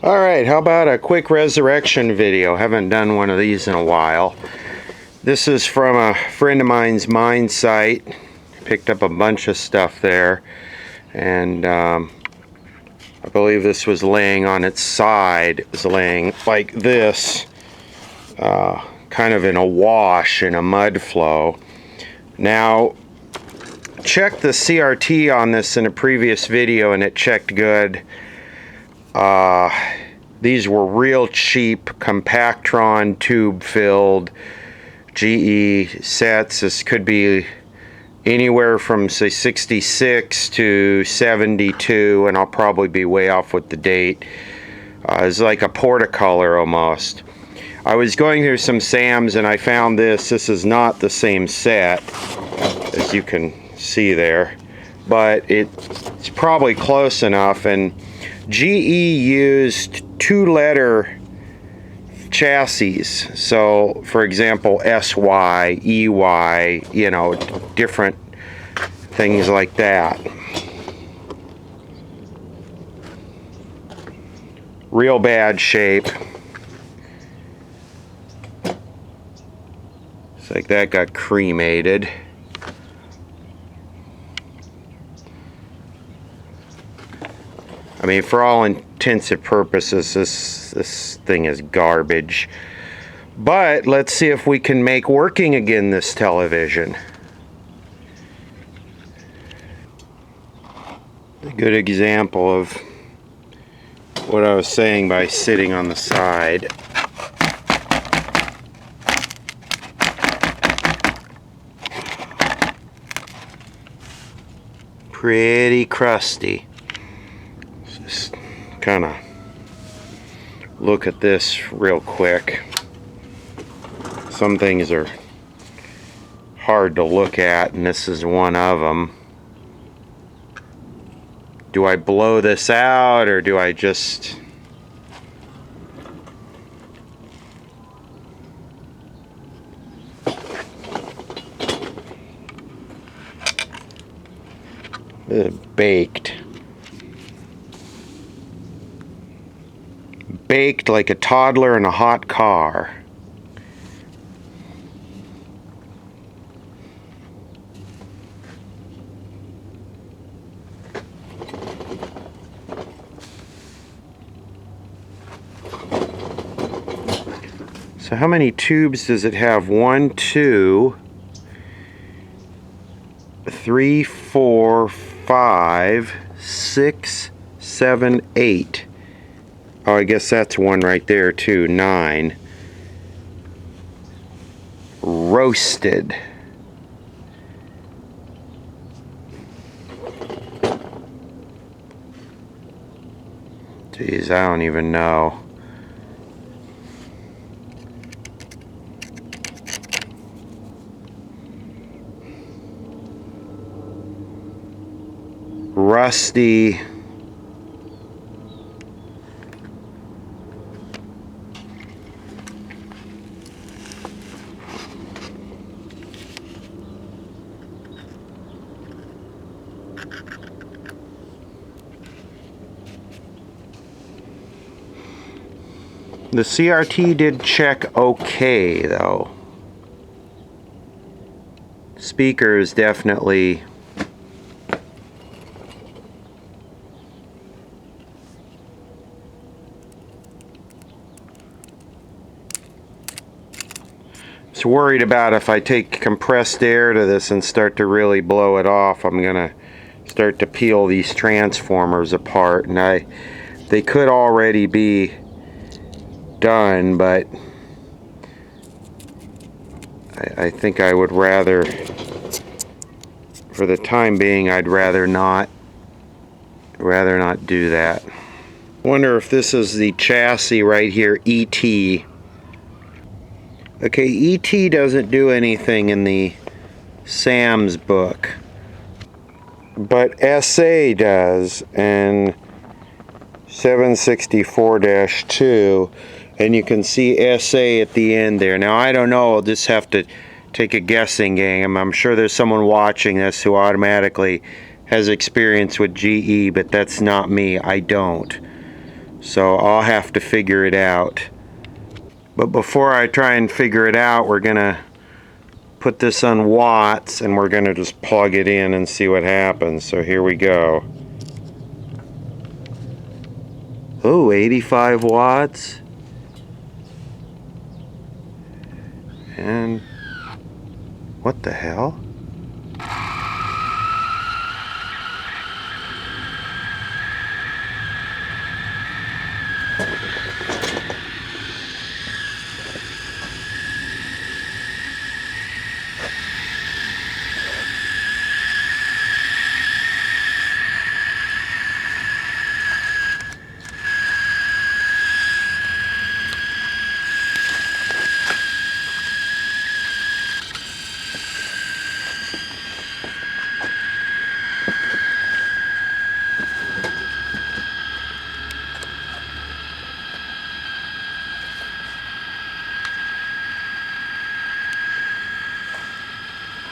Alright, how about a quick resurrection video? Haven't done one of these in a while. This is from a friend of mine's mine site. Picked up a bunch of stuff there. And I believe this was laying on its side. It was laying like this. Kind of in a wash, in a mud flow. Now, checked the CRT on this in a previous video and it checked good. These were real cheap Compactron tube filled GE sets. This could be anywhere from say 66 to 72, and I'll probably be way off with the date. It's like a Portacolor almost. I was going through some Sam's and I found this. This is not the same set, as you can see there, but it's probably close enough. And GE used 2-letter chassis, so for example SY, EY, you know, different things like that. Real bad shape. It's like that got cremated. I mean, for all intents and purposes, this thing is garbage. But let's see if we can make working again this television. A good example of what I was saying by sitting on the side. Pretty crusty. Just kind of look at this real quick. Some things are hard to look at, and this is one of them. Do I blow this out, or do I just... baked. Baked like a toddler in a hot car. So how many tubes does it have? 1, 2, 3, 4, 5, 6, 7, 8. Oh, I guess that's one right there too. 9. Roasted. Jeez, I don't even know. Rusty. The CRT did check okay, though. Speaker is definitely worried about if I take compressed air to this and start to really blow it off, I'm gonna start to peel these transformers apart, and they could already be done, but I think I would rather, for the time being, I'd rather not do that. Wonder if this is the chassis right here, ET. Okay, ET doesn't do anything in the Sam's book, but SA does, and 764-2, and you can see SA at the end there. Now, I don't know, I'll just have to take a guessing game. I'm sure there's someone watching this who automatically has experience with GE, but that's not me. I don't. So I'll have to figure it out. But before I try and figure it out, we're gonna put this on watts and we're gonna just plug it in and see what happens. So here we go. Oh, 85 watts. And what the hell?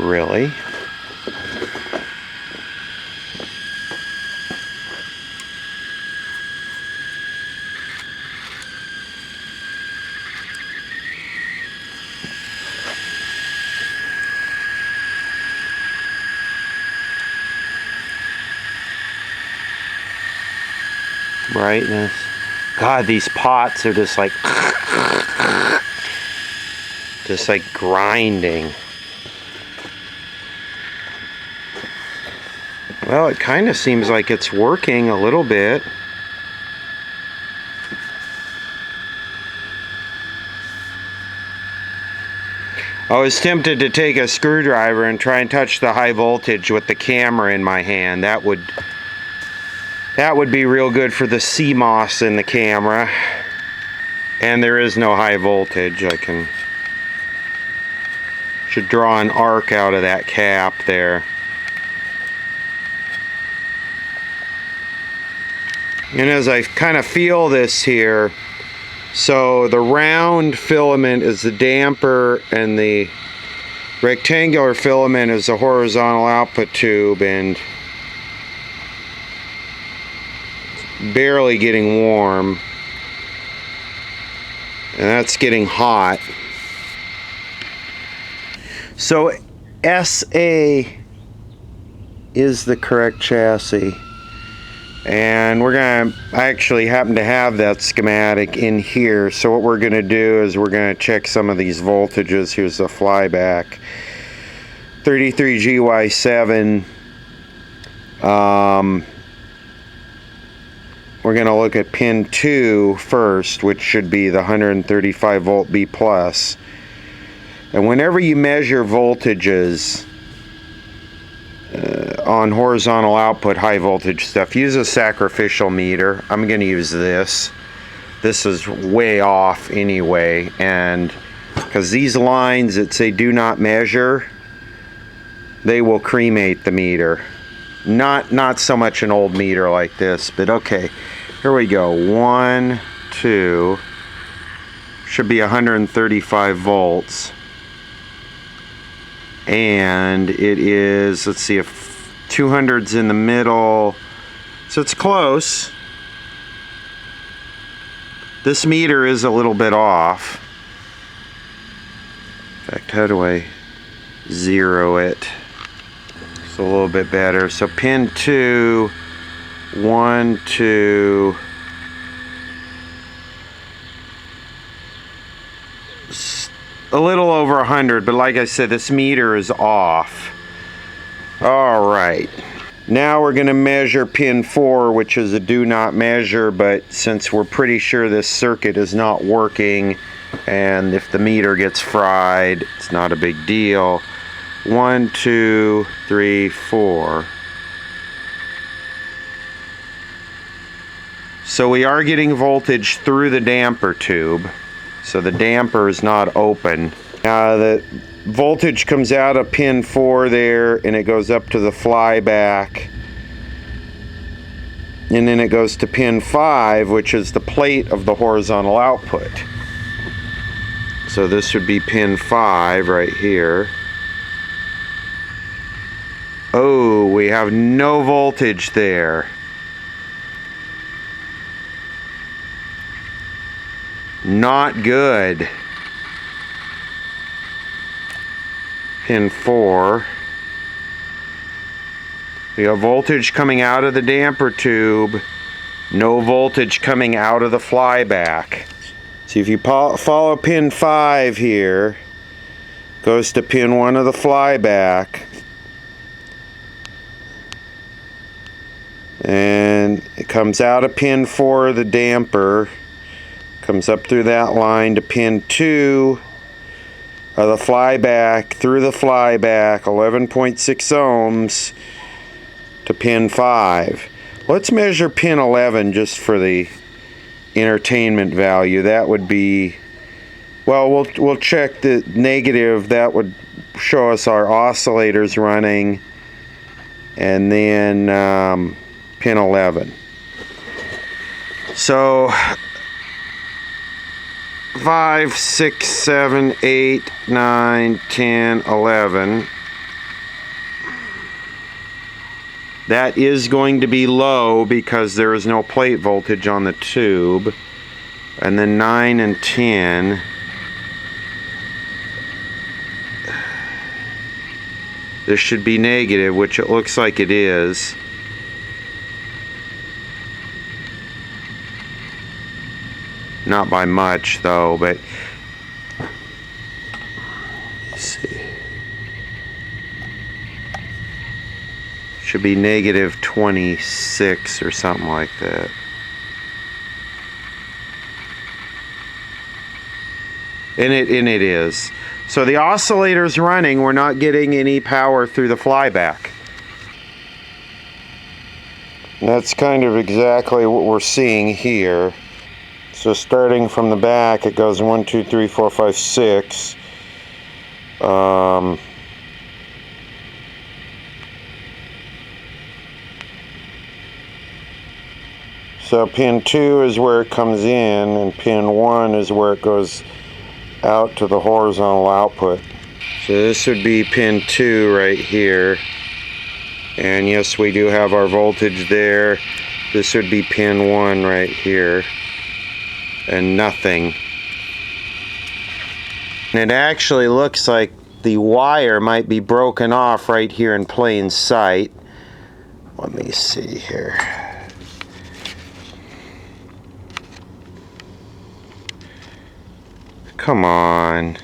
Really? Brightness. God, these pots are just like grinding. Well, it kind of seems like it's working a little bit. I was tempted to take a screwdriver and try and touch the high voltage with the camera in my hand. That would be real good for the CMOS in the camera. And there is no high voltage. Should draw an arc out of that cap there. And as I kind of feel this here, so the round filament is the damper and the rectangular filament is the horizontal output tube, and barely getting warm. And that's getting hot. So SA is the correct chassis. And I actually happen to have that schematic in here. So what we're going to do is we're going to check some of these voltages. Here's the flyback. 33GY7. We're going to look at pin 2 first, which should be the 135 volt B+. And whenever you measure voltages on horizontal output high voltage stuff, use a sacrificial meter. I'm going to use this. This is way off anyway, and because these lines that say do not measure, they will cremate the meter. Not so much an old meter like this, but okay. Here we go. 1, 2. Should be 135 volts. And it is, let's see, if 200's in the middle, so it's close. This meter is a little bit off. In fact, how do I zero it? It's a little bit better. So pin 2, 1, 2. A little over 100, but like I said, this meter is off. All right, now we're going to measure pin 4, which is a do not measure, but since we're pretty sure this circuit is not working, and if the meter gets fried, it's not a big deal. 1, 2, 3, 4. So we are getting voltage through the damper tube. So the damper is not open. The voltage comes out of pin 4 there, and it goes up to the flyback. And then it goes to pin 5, which is the plate of the horizontal output. So this would be pin 5 right here. Oh, we have no voltage there. Not good. Pin 4. We have voltage coming out of the damper tube, no voltage coming out of the flyback. See, if you follow pin 5 here, goes to pin 1 of the flyback, and it comes out of pin 4 of the damper, comes up through that line to pin 2 of the flyback, through the flyback, 11.6 ohms, to pin 5. Let's measure pin 11 just for the entertainment value. That would be, well, we'll check the negative. That would show us our oscillators running, and then pin 11. So 5, 6, 7, 8, 9, 10, 11. That is going to be low because there is no plate voltage on the tube. And then 9 and 10. This should be negative, which it looks like it is. Not by much though, but let's see. Should be negative 26 or something like that. And it is. So the oscillator's running, we're not getting any power through the flyback. And that's kind of exactly what we're seeing here. So starting from the back, it goes 1, 2, 3, 4, 5, 6. So pin 2 is where it comes in, and pin 1 is where it goes out to the horizontal output. So this would be pin 2 right here. And yes, we do have our voltage there. This would be pin 1 right here. And nothing. And it actually looks like the wire might be broken off right here in plain sight. Let me see here. Come on.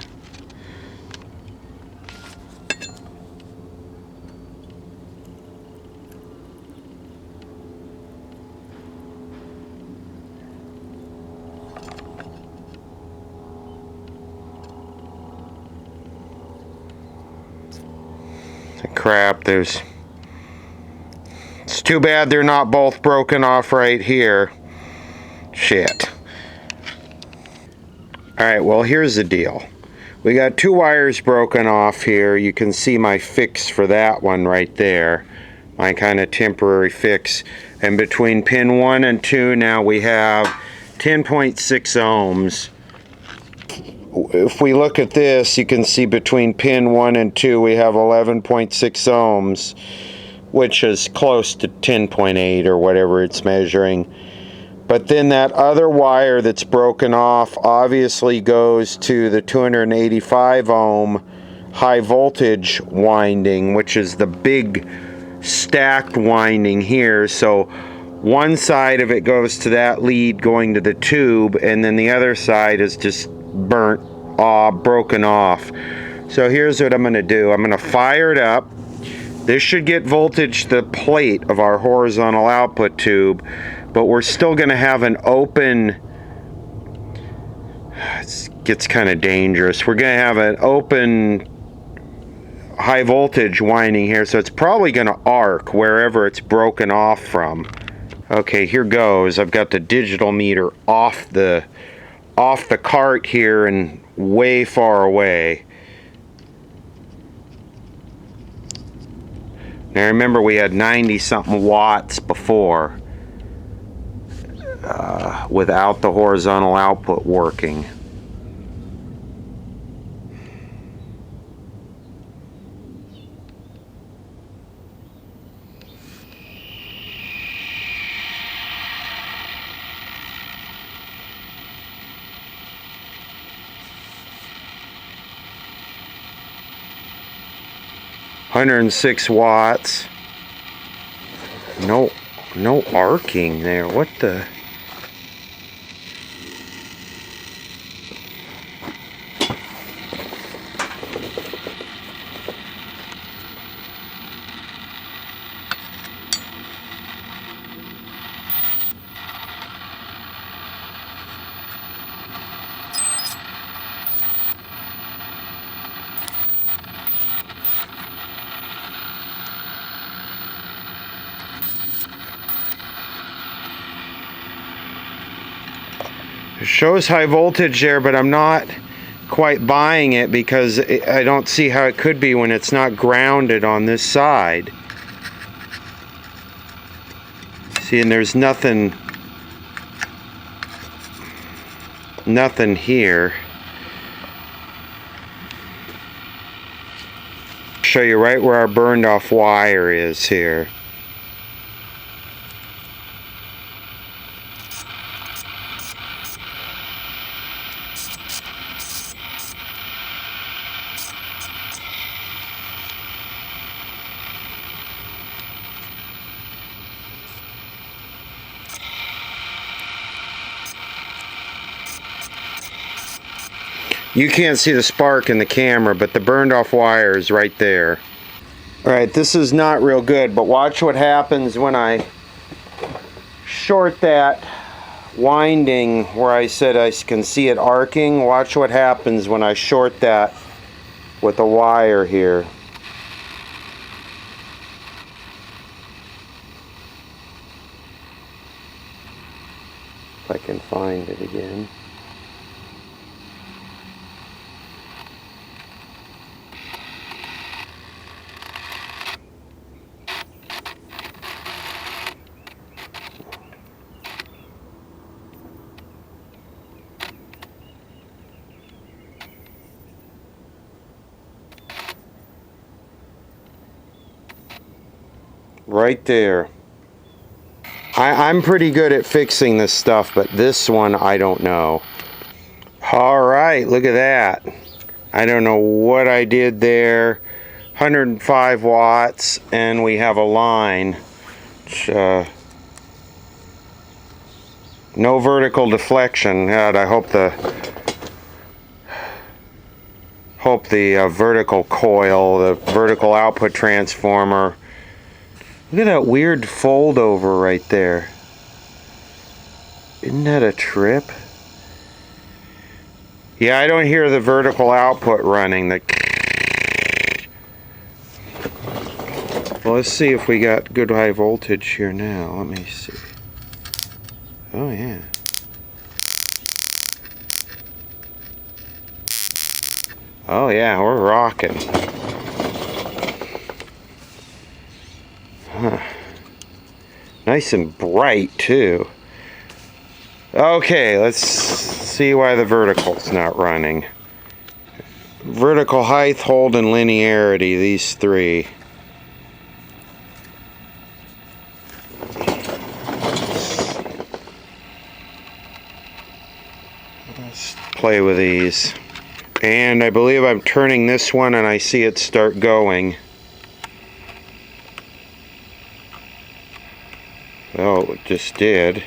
Crap, it's too bad they're not both broken off right here. Shit. Alright, well, here's the deal. We got 2 wires broken off here. You can see my fix for that one right there. My kind of temporary fix. And between pin 1 and 2 now we have 10.6 ohms. If we look at this, you can see between pin 1 and 2 we have 11.6 ohms, which is close to 10.8 or whatever it's measuring. But then that other wire that's broken off obviously goes to the 285 ohm high voltage winding, which is the big stacked winding here. So one side of it goes to that lead going to the tube, and then the other side is just burnt off, broken off. So here's what I'm going to do. I'm going to fire it up. This should get voltage to the plate of our horizontal output tube, but we're still going to have an open, it gets kind of dangerous. We're going to have an open high voltage winding here, so it's probably going to arc wherever it's broken off from. Okay, here goes. I've got the digital meter off the cart here and way far away. Now remember, we had 90 something watts before without the horizontal output working. 106 watts. No arcing there. What the? It shows high voltage there, but I'm not quite buying it because I don't see how it could be when it's not grounded on this side. See, and there's nothing here. Show you right where our burned off wire is here. You can't see the spark in the camera, but the burned off wire is right there. Alright, this is not real good, but watch what happens when I short that winding where I said I can see it arcing. Watch what happens when I short that with a wire here. If I can find it again. Right there. I'm pretty good at fixing this stuff, but this one I don't know. Alright, look at that. I don't know what I did there. 105 watts, and we have a line. Which, no vertical deflection. God, I hope the vertical coil, the vertical output transformer. Look at that weird fold over right there. Isn't that a trip? Yeah, I don't hear the vertical output running. Well, let's see if we got good high voltage here now. Let me see. Oh, yeah. Oh, yeah, we're rocking. Huh. Nice and bright too. Okay, let's see why the vertical's not running. Vertical height, hold, and linearity, these three. Let's play with these. And I believe I'm turning this one and I see it start going. Oh, it just did.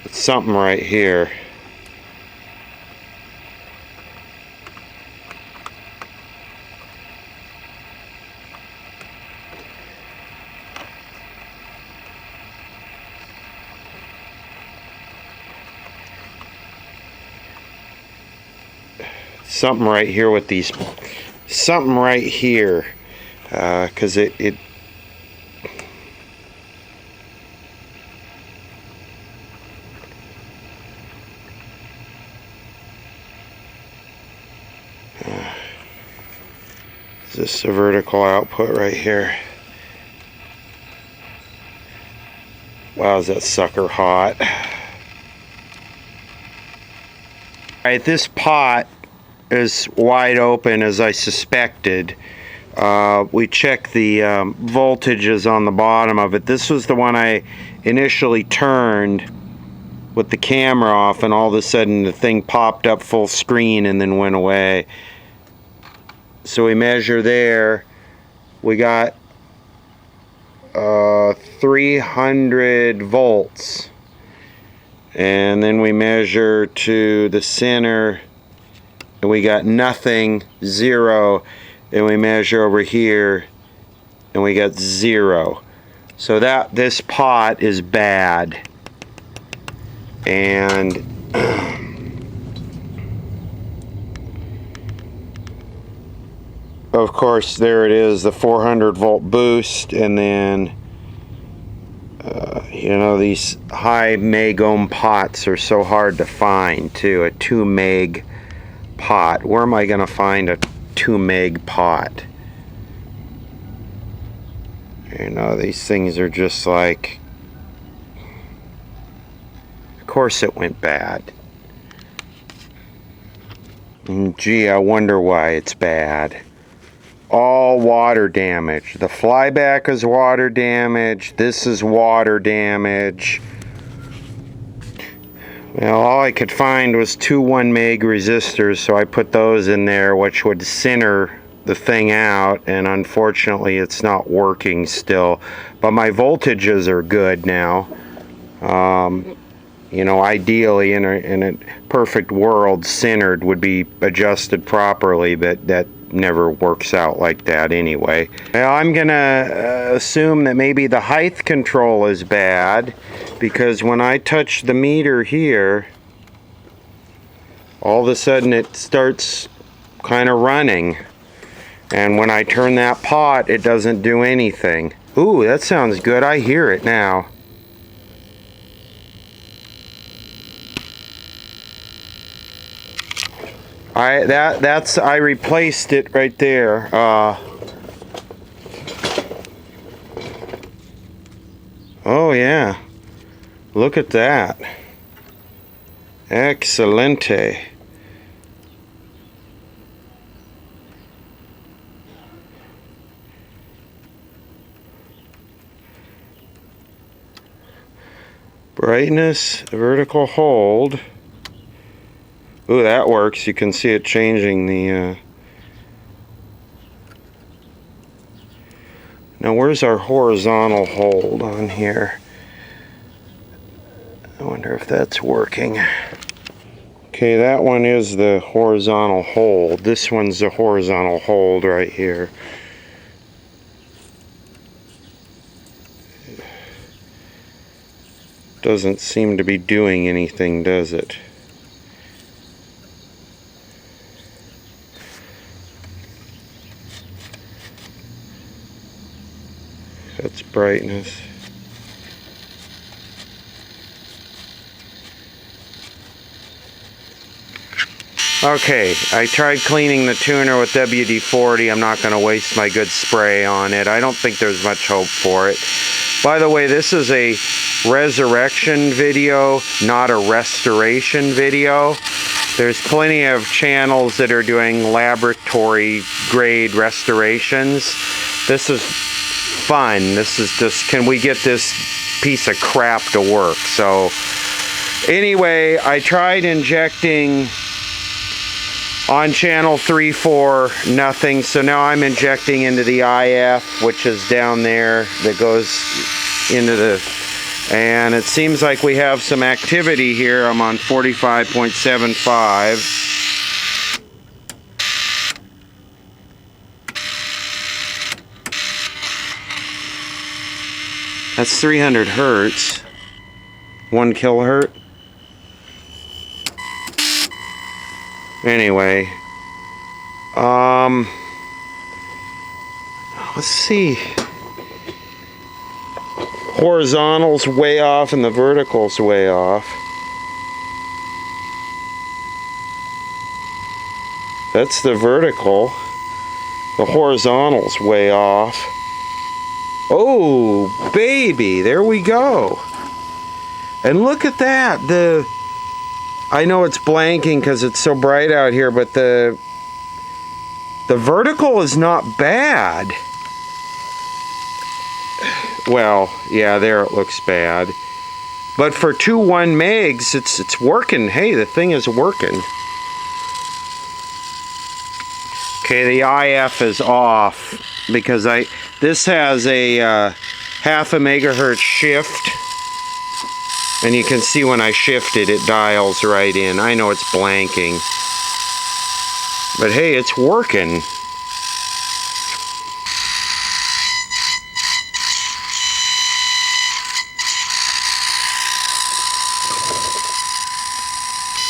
It's something right here. Something right here with these. Something right here. Because it is this a vertical output right here? Wow, is that sucker hot. Alright, this pot is wide open as I suspected. We checked the voltages on the bottom of it. This was the one I initially turned, with the camera off, and all of a sudden the thing popped up full screen and then went away. So we measure there. We got 300 volts. And then we measure to the center, and we got nothing, 0. And we measure over here, and we got 0. So this pot is bad. And of course, there it is, the 400 volt boost, and then you know, these high meg ohm pots are so hard to find too. A 2 meg pot. Where am I going to find a 2 meg pot? You know, these things are just like, of course it went bad. And gee, I wonder why it's bad. All water damage. The flyback is water damage. This is water damage. Well, all I could find was 2 1 meg resistors, so I put those in there, which would center the thing out, and unfortunately it's not working still. But my voltages are good now. You know, ideally in a perfect world, centered would be adjusted properly, but that never works out like that anyway. Now I'm gonna assume that maybe the height control is bad, because when I touch the meter here, all of a sudden it starts kind of running, and when I turn that pot, it doesn't do anything. Ooh, that sounds good. I hear it now. I replaced it right there. Oh yeah, look at that. Excelente. Brightness, vertical hold. Ooh, that works. You can see it changing the... Now, where's our horizontal hold on here? I wonder if that's working. Okay, that one is the horizontal hold. This one's the horizontal hold right here. Doesn't seem to be doing anything, does it? That's brightness. Okay, I tried cleaning the tuner with WD-40. I'm not going to waste my good spray on it. I don't think there's much hope for it. By the way, this is a resurrection video, not a restoration video. There's plenty of channels that are doing laboratory grade restorations. This is fun. This is just, can we get this piece of crap to work? So anyway, I tried injecting on channel 3, 4, nothing. So now I'm injecting into the IF, which is down there, that goes into the, and it seems like we have some activity here. I'm on 45.75. That's 300 hertz. 1 kilohertz. Anyway, let's see. Horizontal's way off and the vertical's way off. That's the vertical. The horizontal's way off. Oh, baby, there we go. And look at that. I know it's blanking because it's so bright out here, but the vertical is not bad. Well, yeah, there it looks bad. But for 2 1 megs, it's working. Hey, the thing is working. Okay, the IF is off because this has a 0.5 megahertz shift, and you can see when I shift it, it dials right in. I know it's blanking, but hey, it's working.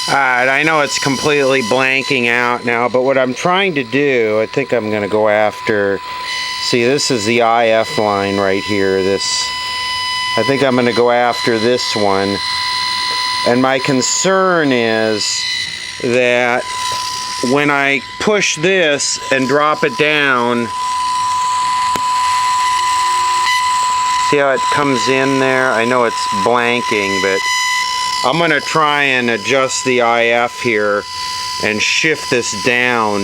Alright, I know it's completely blanking out now, but what I'm trying to do, I think I'm going to go after, see, this is the IF line right here. I think I'm going to go after this one. And my concern is that when I push this and drop it down, see how it comes in there? I know it's blanking, but I'm going to try and adjust the IF here and shift this down,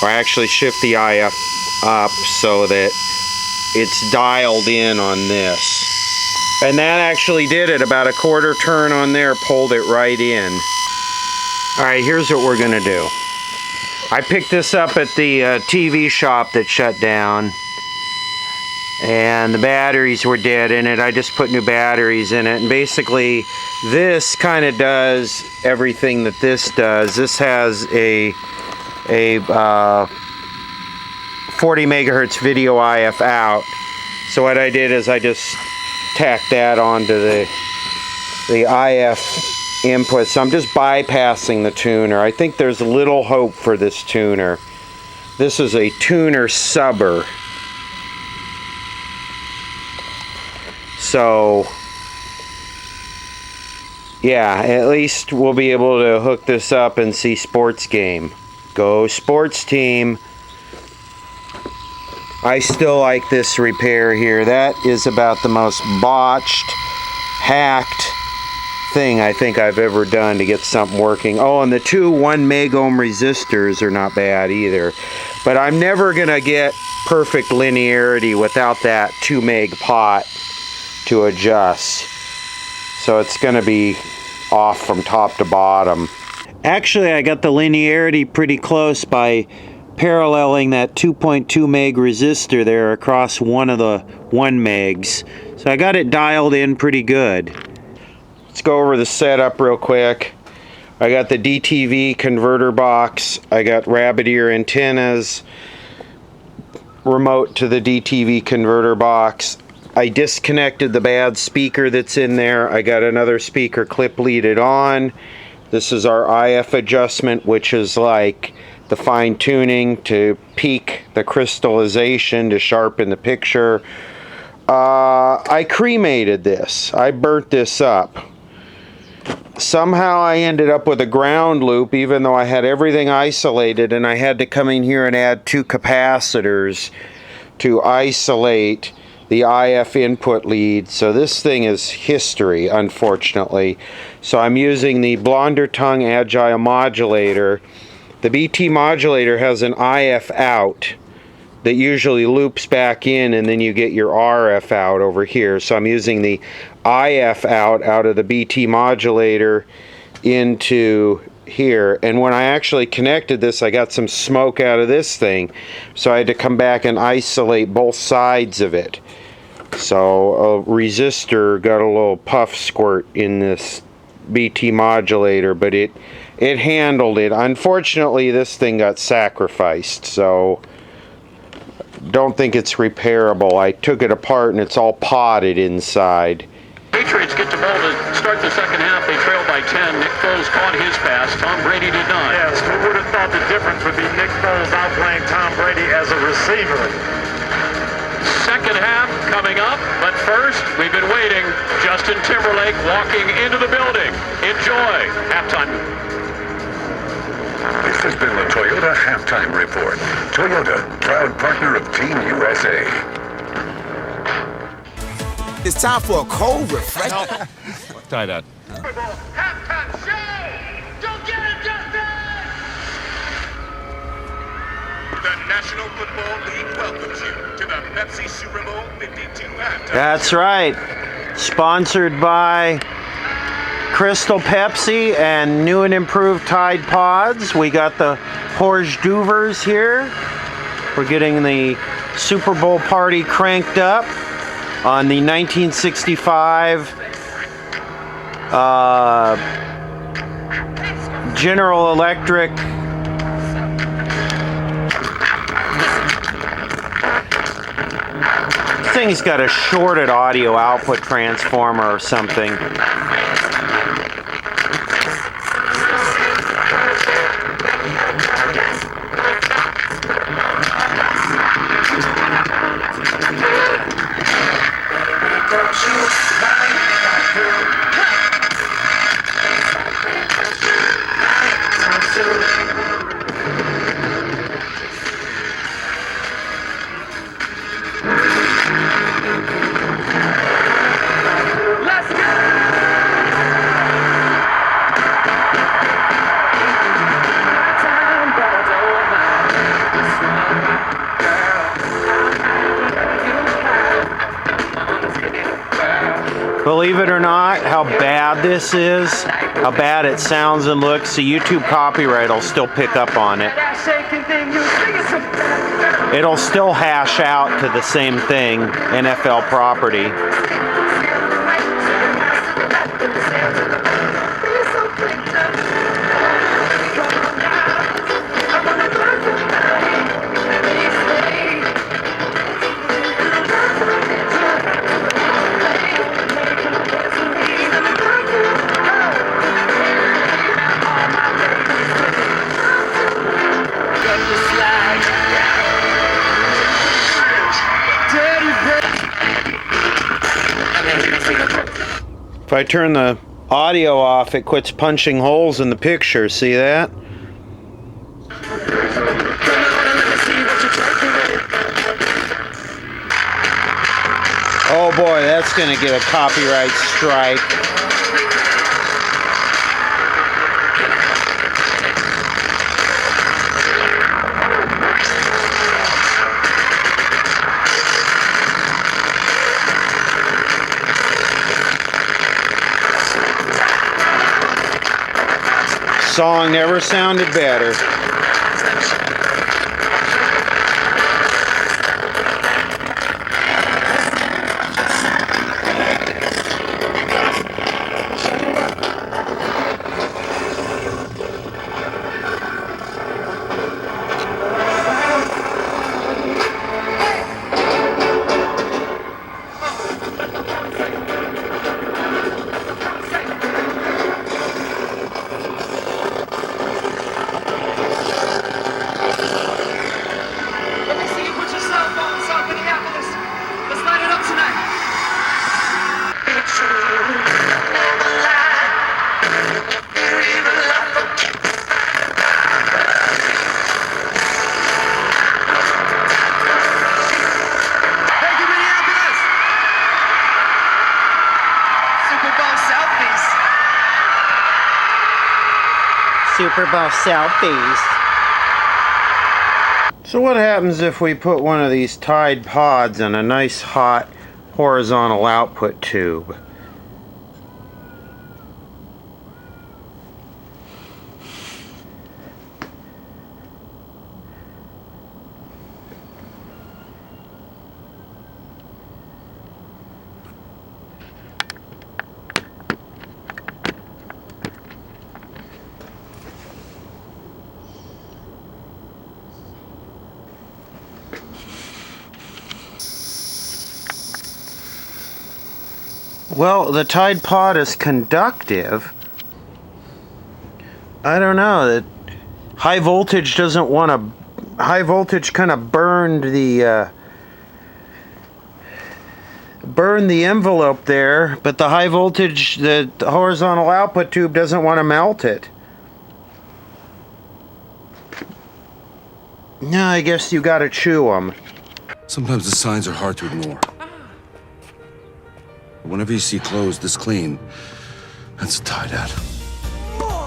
or actually shift the IF up so that it's dialed in on this. And that actually did it. About a 1/4 turn on there pulled it right in. Alright, here's what we're going to do. I picked this up at the TV shop that shut down, and the batteries were dead in it. I just put new batteries in it, and basically this kind of does everything that this does. This has a 40 megahertz video IF out. So what I did is I just tacked that onto the IF input. So I'm just bypassing the tuner. I think there's little hope for this tuner. This is a tuner subber. So yeah, at least we'll be able to hook this up and see sports game. Go sports team. I still like this repair here. That is about the most botched, hacked thing I think I've ever done to get something working. Oh, and the 2 1 meg ohm resistors are not bad either. But I'm never going to get perfect linearity without that 2 meg pot to adjust. So it's going to be off from top to bottom. Actually, I got the linearity pretty close by paralleling that 2.2 meg resistor there across one of the 1 megs. So I got it dialed in pretty good. Let's go over the setup real quick. I got the DTV converter box. I got rabbit ear antennas, remote to the DTV converter box. I disconnected the bad speaker that's in there. I got another speaker clip leaded on. This is our IF adjustment, which is like the fine tuning to peak the crystallization to sharpen the picture. I cremated this. I burnt this up. Somehow I ended up with a ground loop even though I had everything isolated, and I had to come in here and add 2 capacitors to isolate the IF input lead. So this thing is history, unfortunately. So I'm using the Blonder Tongue Agile modulator. The BT modulator has an IF out that usually loops back in, and then you get your RF out over here. So I'm using the IF out of the BT modulator into here, and when I actually connected this, I got some smoke out of this thing, so I had to come back and isolate both sides of it. So a resistor got a little puff squirt in this BT modulator, but it handled it. Unfortunately, this thing got sacrificed, so don't think it's repairable. I took it apart and it's all potted inside. Patriots get the ball to start the second half. They trail by 10. Nick Foles caught his pass. Tom Brady did not. Yes, who would have thought the difference would be Nick Foles outplaying Tom Brady as a receiver? Second half coming up, but first, we've been waiting. Justin Timberlake walking into the building. Enjoy halftime. This has been the Toyota Halftime Report. Toyota, proud partner of Team USA. It's time for a cold, refreshing. Tie that. Halftime show! Don't get it, Justin! The National Football League welcomes you to the Pepsi Super Bowl 52 halftime. That's right. Sponsored by Crystal Pepsi and new and improved Tide Pods. We got the Horge Duvers here. We're getting the Super Bowl party cranked up on the 1965 General Electric thing's got a shorted audio output transformer or something. Believe it or not, how bad this is, how bad it sounds and looks, the YouTube copyright will still pick up on it. It'll still hash out to the same thing, NFL property. If I turn the audio off, it quits punching holes in the picture. See that? Oh boy, that's gonna get a copyright strike. Song never sounded better. Super Bowl selfies. So what happens if we put one of these Tide Pods in a nice hot horizontal output tube? Well, the Tide Pod is conductive. I don't know, that high voltage doesn't want to, high voltage kind of burned the envelope there, but the high voltage, the horizontal output tube doesn't want to melt it. No, I guess you gotta chew them. Sometimes the signs are hard to ignore. Whenever you see clothes this clean, that's a Tide ad.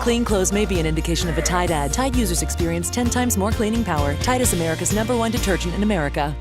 Clean clothes may be an indication of a Tide ad. Tide users experience 10 times more cleaning power. Tide is America's #1 detergent in America.